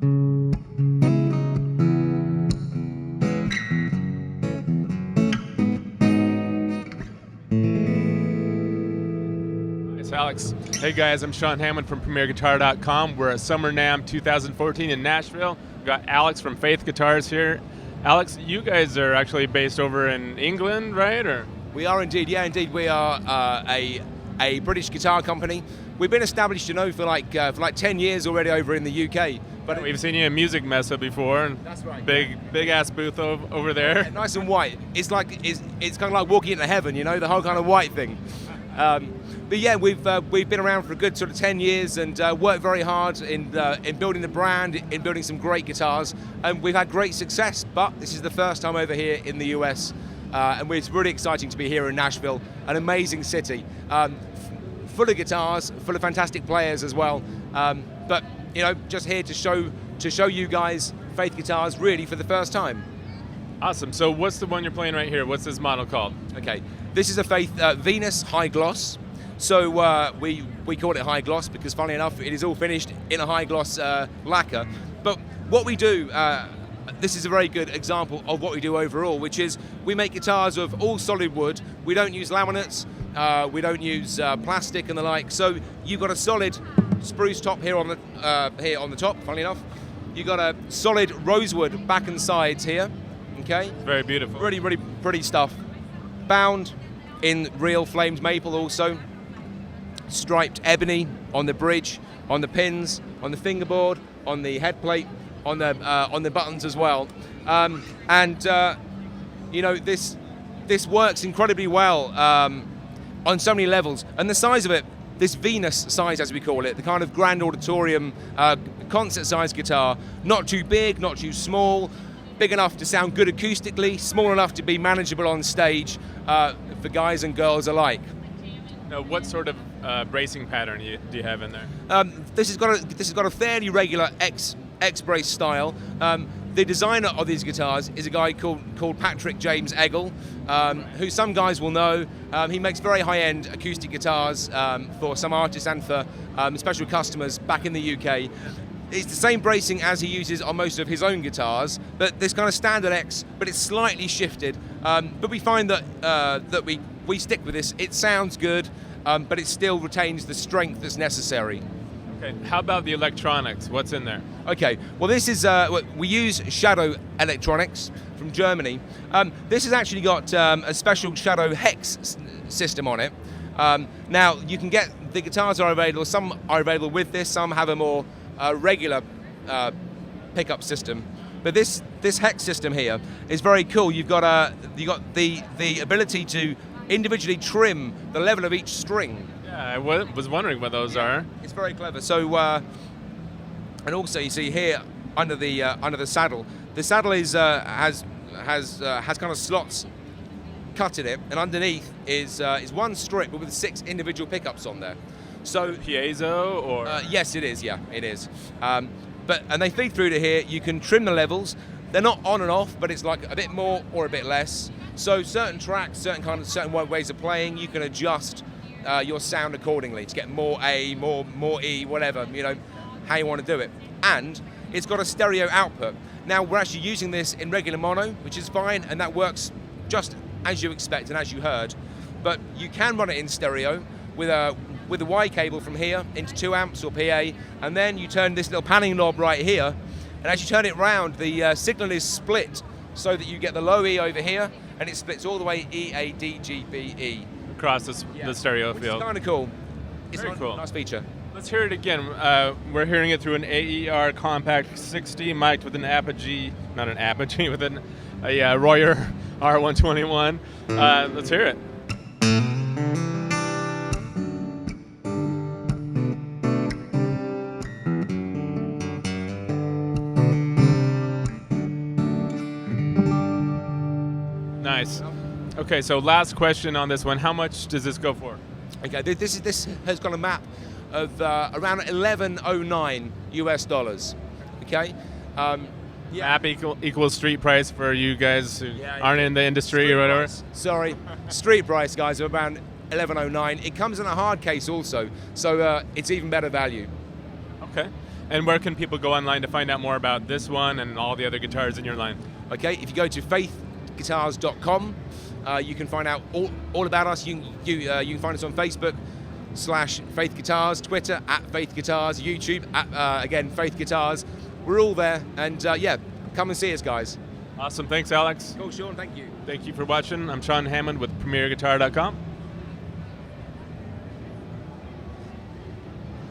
It's Alex. Hey guys, I'm Sean Hammond from PremierGuitar.com. We're at Summer NAMM 2014 in Nashville. We've got Alex from Faith Guitars here. Alex, you guys are actually based over in England, right? Or We are indeed, yeah, indeed. We are a British guitar company. We've been established, for like 10 years already over in the UK. But we've seen you in Music Mesa before, and that's right. Big ass booth over there. Yeah, nice and white. It's kind of like walking into heaven, the whole kind of white thing. But yeah, we've been around for a good sort of 10 years and worked very hard in building the brand, in building some great guitars, and we've had great success. But this is the first time over here in the US, and it's really exciting to be here in Nashville, an amazing city, full of guitars, full of fantastic players as well. But just here to show you guys Faith guitars really for the first time. Awesome. So what's the one you're playing right here? What's this model called? Okay, this is a Faith Venus High Gloss. So we call it high gloss because, funnily enough, it is all finished in a high gloss lacquer. But what we do, this is a very good example of what we do overall, which is we make guitars of all solid wood. We don't use laminates, we don't use plastic and the like. So you've got a solid spruce top here on the top. Funnily enough, you've got a solid rosewood back and sides here. Okay, very beautiful. Really, really pretty stuff. Bound in real flamed maple also. Striped ebony on the bridge, on the pins, on the fingerboard, on the head plate, on the buttons as well. This works incredibly well on so many levels. And the size of it, this Venus size as we call it, the kind of grand auditorium concert size guitar, not too big, not too small, big enough to sound good acoustically, small enough to be manageable on stage for guys and girls alike. Now, what sort of bracing pattern do you have in there? This has got a fairly regular X brace style. The designer of these guitars is a guy called Patrick James Eggle, who some guys will know. He makes very high-end acoustic guitars for some artists and for special customers back in the UK. It's the same bracing as he uses on most of his own guitars, but this kind of standard X, but it's slightly shifted. But we find that we stick with this. It sounds good, but it still retains the strength that's necessary. Okay. How about the electronics? What's in there? Okay. Well, this is we use Shadow Electronics from Germany. This has actually got a special Shadow hex system on it. Now you can get the guitars are available. Some are available with this. Some have a more regular pickup system. But this hex system here is very cool. You've got the ability to individually trim the level of each string. Yeah, I was wondering what those are. It's very clever. So, and also you see here under the saddle, the saddle is has kind of slots cut in it, and underneath is one strip but with 6 individual pickups on there. So piezo or yes, it is. Yeah, it is. And they feed through to here. You can trim the levels. They're not on and off, but it's like a bit more or a bit less. So certain tracks, certain ways of playing, you can adjust your sound accordingly to get more A, more E, whatever, how you want to do it. And it's got a stereo output. Now we're actually using this in regular mono, which is fine, and that works just as you expect and as you heard. But you can run it in stereo with a Y cable from here into 2 amps or PA, and then you turn this little panning knob right here, and as you turn it round, the signal is split so that you get the low E over here, and it splits all the way E, A, D, G, B, E. Across the stereo Which field. It's kind of cool. It's Very cool. Nice feature. Let's hear it again. We're hearing it through an AER Compact 6D mic'd with an Apogee, not an Apogee, with a Royer R121. Let's hear it. Nice. Okay, so last question on this one. How much does this go for? Okay, this has got a map of around $11.09 US. Okay. Map equals street price for you guys who aren't in the industry or whatever. Sorry, street price, guys, of around $11.09. It comes in a hard case also, so it's even better value. Okay. And where can people go online to find out more about this one and all the other guitars in your line? Okay, if you go to faithguitars.com, you can find out all about us. You can find us on Facebook /Faith Guitars, Twitter @Faith Guitars, YouTube again Faith Guitars. We're all there, and yeah, come and see us, guys. Awesome, thanks Alex. Cool, Sean, thank you. Thank you for watching. I'm Sean Hammond with PremierGuitar.com.